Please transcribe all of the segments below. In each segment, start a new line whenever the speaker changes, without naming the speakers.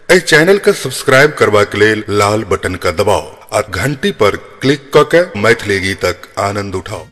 ए channel का subscribe करवा के लेल लाल बटन का दबाओ और घंटी पर क्लिक करके मैथिली गीतक आनंद उठाओ।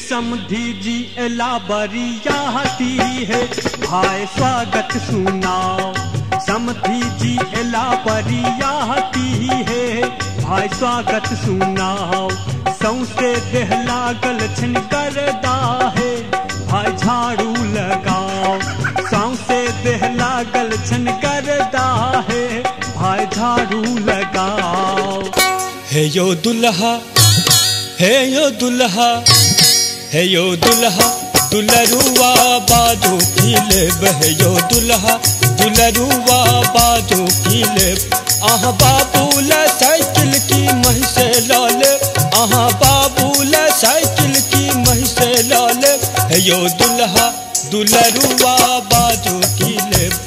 समधी जी एला बरियाती है भाई स्वागत सुनाओ। समधी जी एला बरियाती है भाई स्वागत सुनाओ सौंसे देह लागल छन करदा है भाई झाड़ू लगाओ सौंसे देह लागल छन करदा है भाई झाड़ू लगाओ।
हे यो दुल्हा हे यो दुल्हा हे यो दुल्हा दुलरुआ बाजू की लेब है यो दुल्हा दुलरुआ बाजू की लेब आहा बाबूल साइकिल की महिसे लाले आहा बाबूल साइकिल की महिसे लाले है यो दुल्हा दुलरुआ बाजू की लेब।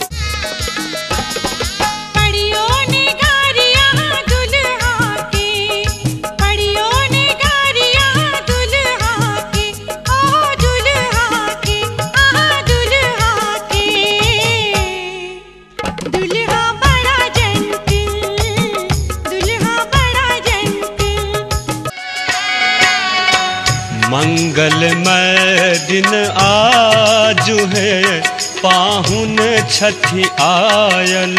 मंगलमय दिन आज है पाहुन छठी आयल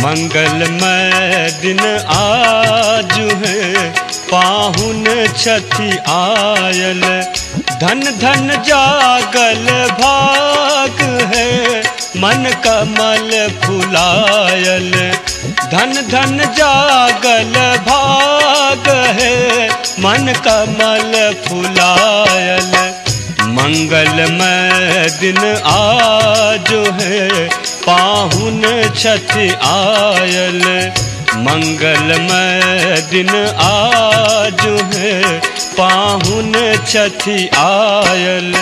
मंगलमय दिन आज है पाहुन छठी आयल धन धन जागल भाग है मन कमल फुलायल धन धन जागल भाग है मन कमल फुलायल मंगलमय दिन आज है पाहुन छठी आयल मंगलमय दिन आज है पाहुन छठी आयल।